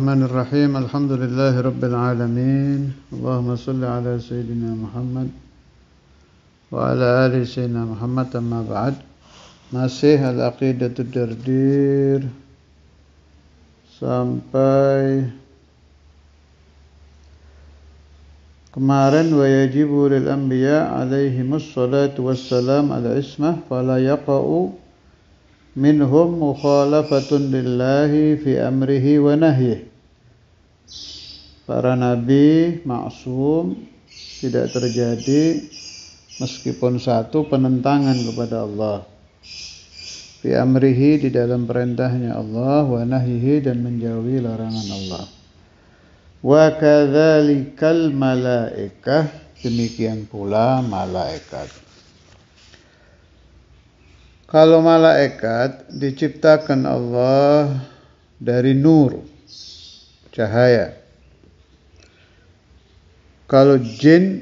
Bismillahirrahmanirrahim. Alhamdulillahirabbil alamin. Allahumma shalli ala sayyidina Muhammad wa ala ali sayyidina Muhammad, amma ba'd. Masih al-aqidatud dardir sampai kemarin, wa yajibu lil anbiya alaihimus salatu wassalam al-ismah fala yaqa'u minhum mukhalafatun lillahi fi amrihi wa nahyih. Para nabi maksum, tidak terjadi meskipun satu penentangan kepada Allah. Fi amrihi, di dalam perintahnya Allah, wa nahyihi, dan menjauhi larangan Allah. Wa kadzalikal malaikah, demikian pula malaikat. Kalau malaikat diciptakan Allah dari nur, cahaya. Kalau jin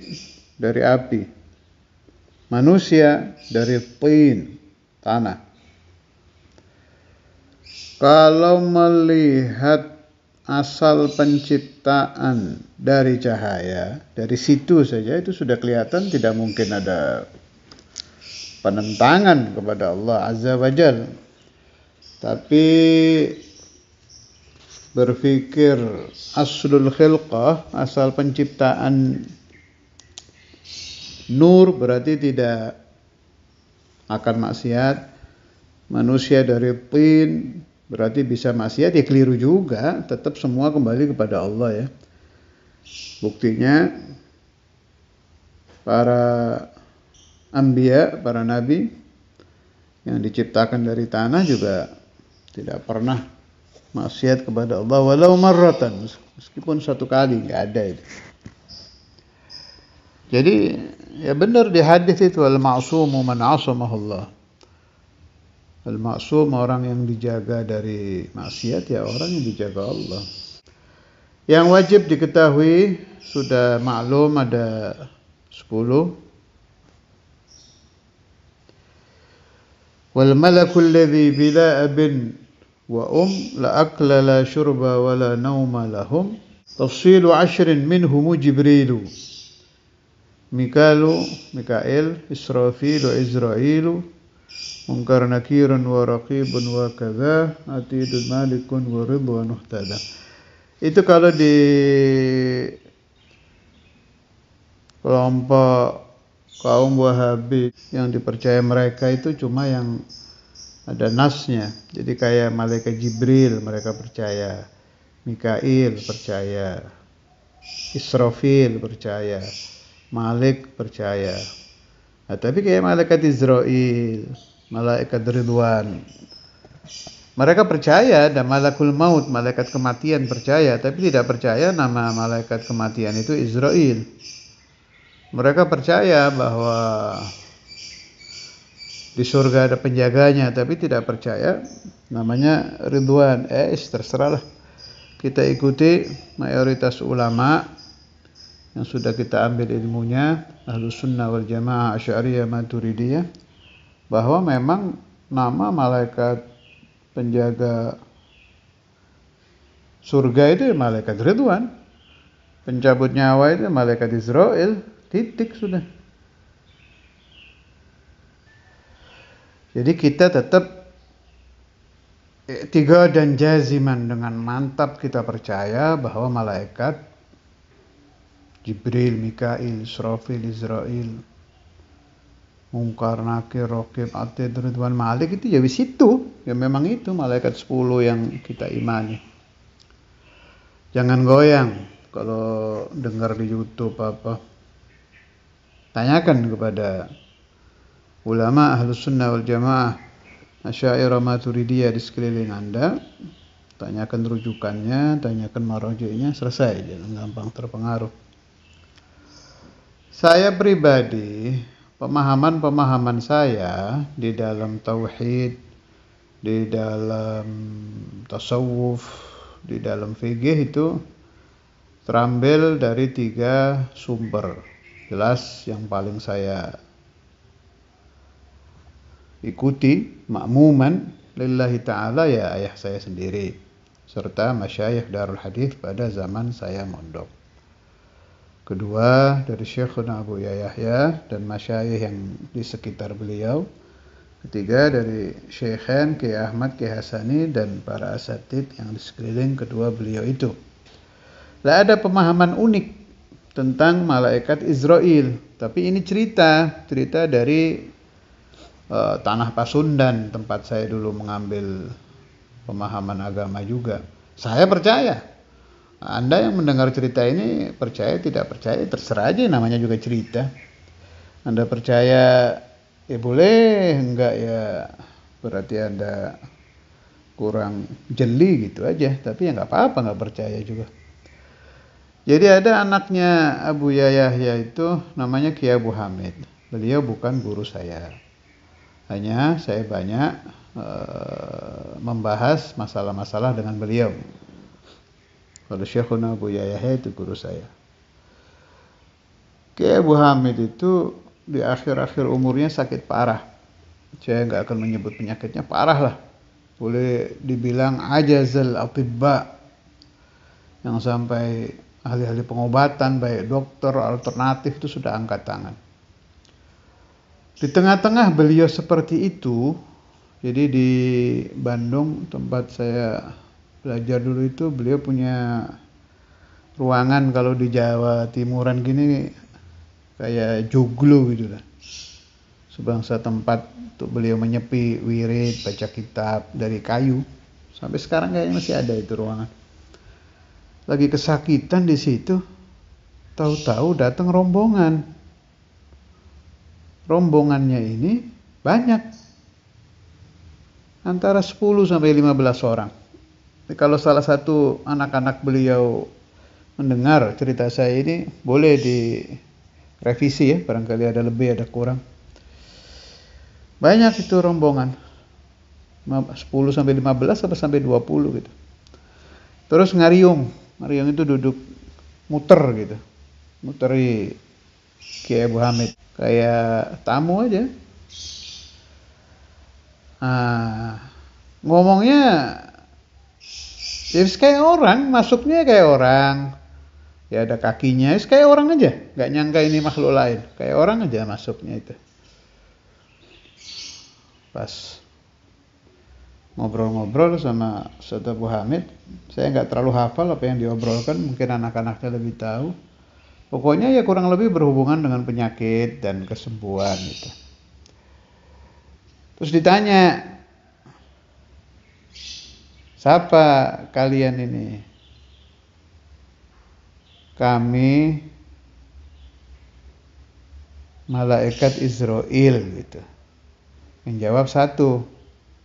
dari api. Manusia dari tin, tanah. Kalau melihat asal penciptaan dari cahaya, dari situ saja itu sudah kelihatan tidak mungkin ada penentangan kepada Allah Azza wa Jalla. Tapi berpikir aslul khilqah, asal penciptaan nur, berarti tidak akan maksiat. Manusia dari tin berarti bisa maksiat, ya keliru juga. Tetap semua kembali kepada Allah ya. Buktinya para anbiya, para nabi yang diciptakan dari tanah juga tidak pernah maksiat kepada Allah walau marratan, meskipun satu kali, enggak ada itu. Jadi ya benar di hadis itu, al ma'sumu man 'asamahullah. Al ma'sum, orang yang dijaga dari maksiat, ya orang yang dijaga Allah. Yang wajib diketahui sudah maklum ada 10. Wal malakul ladzi bila abin wa la akla la syurba wa la nauma lahum tafsilu 10 minhum Jibrilu Mikail Israfil wa Izrailu Munkar nakirun wa raqibun wa kadza atidun malikun wa ridwan uhtada. Itu kalau di kelompok kaum Wahabi yang dipercaya mereka itu cuma yang ada nasnya. Jadi kayak malaikat Jibril mereka percaya, Mikail percaya, Israfil percaya, Malik percaya. Nah, tapi kayak malaikat Israel, malaikat Ridwan, mereka percaya, dan malakul maut, malaikat kematian percaya, tapi tidak percaya nama malaikat kematian itu Israel. Mereka percaya bahwa di surga ada penjaganya, tapi tidak percaya namanya Ridwan. Terserahlah. Kita ikuti mayoritas ulama yang sudah kita ambil ilmunya, Ahlus Sunnah wal Jamaah, Asy'ariyah, Maturidiyah, bahwa memang nama malaikat penjaga surga itu malaikat Ridwan. Pencabut nyawa itu malaikat Israel. Titik sudah. Jadi kita tetap tiga dan jaziman, dengan mantap kita percaya bahwa malaikat Jibril, Mikail, Israfil, Izrail, Munkar, Nakir, Raqib, Atid, Ridwan, Malik, itu ya wis itu. Ya memang itu malaikat 10 yang kita imani. Jangan goyang kalau dengar di YouTube apa. Tanyakan kepada ulama Ahlus Sunnah wal Jamaah, Asy'ariyah, Maturidiyah di sekeliling Anda. Tanyakan rujukannya, tanyakan marji'nya, selesai, jangan gampang terpengaruh. Saya pribadi, pemahaman saya di dalam tauhid, di dalam tasawuf, di dalam fikih itu terambil dari 3 sumber. Jelas yang paling saya ikuti makmuman lillahi ta'ala ya ayah saya sendiri. serta masyayikh Darul Hadits pada zaman saya mondok. Kedua dari Syekhuna Abu Yahya dan masyayikh yang di sekitar beliau. Ketiga dari Syekhan Kiai Ahmad Kiai Hasani dan para asatid yang di sekeliling kedua beliau itu. Lah ada pemahaman unik tentang malaikat Israel, tapi ini cerita dari Tanah Pasundan, tempat saya dulu mengambil pemahaman agama juga. Saya percaya. Anda yang mendengar cerita ini percaya tidak percaya terserah aja, namanya juga cerita. Anda percaya ya boleh, enggak ya berarti Anda kurang jeli gitu aja. Tapi ya enggak apa-apa enggak percaya juga. Jadi ada anaknya Abu Yahya itu namanya Kiai Abu Hamid. Beliau bukan guru saya. Hanya saya banyak membahas masalah-masalah dengan beliau. Kalau Syekhuna Abu Yahya itu guru saya. Kiai Abu Hamid itu di akhir-akhir umurnya sakit parah. Saya nggak akan menyebut penyakitnya, parah lah. Boleh dibilang ajazal atibba, yang sampai ahli-ahli pengobatan baik dokter alternatif itu sudah angkat tangan. Di tengah-tengah beliau seperti itu, jadi di Bandung tempat saya belajar dulu itu beliau punya ruangan, kalau di Jawa Timuran gini kayak joglo gitu lah. Sebangsa tempat untuk beliau menyepi, wirid, baca kitab dari kayu. Sampai sekarang kayaknya masih ada itu ruangan. Lagi kesakitan di situ, tahu-tahu datang rombongan. Rombongannya ini banyak. Antara 10 sampai 15 orang. Kalau salah satu anak-anak beliau mendengar cerita saya ini, boleh direvisi ya, barangkali ada lebih ada kurang. Banyak itu rombongan, 10 sampai 15 atau sampai 20 gitu. Terus ngariung itu duduk muter gitu, muteri Kiai Abu Hamid kayak tamu aja. Ngomongnya ya kayak orang, masuknya kayak orang. Ya ada kakinya, kayak orang aja. Gak nyangka ini makhluk lain. Kayak orang aja masuknya itu. Pas ngobrol-ngobrol sama Ustaz Abu Hamid, saya gak terlalu hafal apa yang diobrolkan. Mungkin anak-anaknya lebih tahu. Pokoknya ya kurang lebih berhubungan dengan penyakit dan kesembuhan gitu. Terus ditanya, siapa kalian ini? Kami malaikat Israel gitu. Yang jawab satu.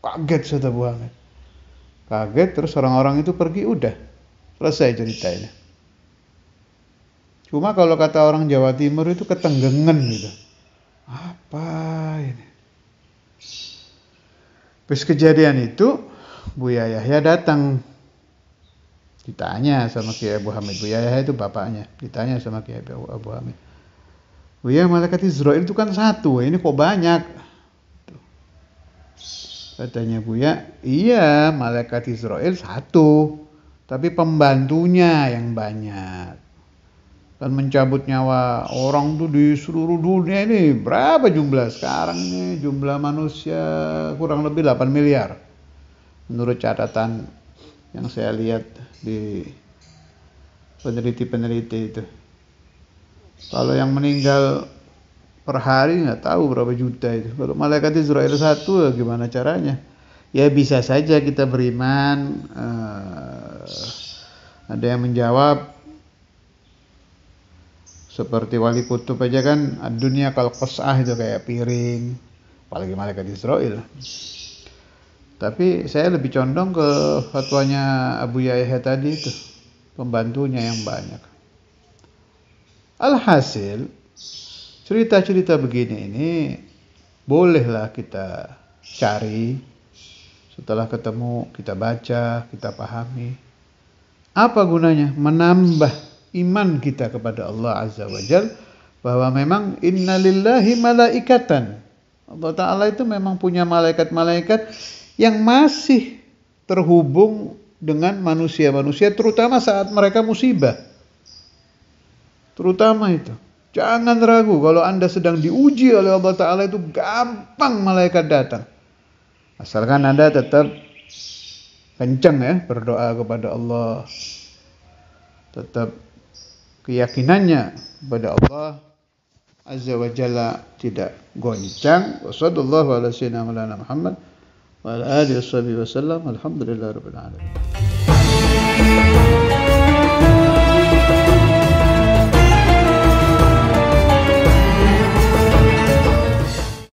Kaget Ustaz Abu Hamid. Kaget, terus orang-orang itu pergi, udah selesai ceritanya. Cuma kalau kata orang Jawa Timur itu ketenggengen gitu. Apa ini? Pas kejadian itu Bu Yahya datang. Ditanya sama Kiai Abu Hamid. Bu Yahya itu bapaknya. Ditanya sama Kiai Abu Hamid. Bu Yahya, malaikat Israel itu kan satu. Ini kok banyak? Katanya Buya, iya malaikat Israel satu. Tapi pembantunya yang banyak. Dan mencabut nyawa orang tuh di seluruh dunia ini. Berapa jumlah? Sekarang ini jumlah manusia kurang lebih 8 miliar. Menurut catatan yang saya lihat di peneliti-peneliti itu. Kalau yang meninggal per hari nggak tahu berapa juta itu. Kalau malaikat Israel satu, gimana caranya? Ya bisa saja kita beriman. Ada yang menjawab seperti Wali Kutub aja kan, dunia kal qas'ah itu kayak piring, apalagi malaikat Israel. Tapi saya lebih condong ke fatwanya Abu Yahya tadi itu, pembantunya yang banyak. Alhasil, cerita-cerita begini ini bolehlah kita cari, setelah ketemu kita baca, kita pahami. Apa gunanya? Menambah iman kita kepada Allah Azza wa Jal, bahwa memang innalillahi malaikatan. Allah Ta'ala itu memang punya malaikat-malaikat yang masih terhubung dengan manusia-manusia, terutama saat mereka musibah. Terutama itu. Jangan ragu, kalau Anda sedang diuji oleh Allah Ta'ala itu gampang malaikat datang. Asalkan Anda tetap kencang ya berdoa kepada Allah. Tetap keyakinannya kepada Allah Azza wa Jalla tidak goncang. Wassallallahu ala sayyidina Muhammad wa ala alihi wasallam. Alhamdulillahirabbil alamin.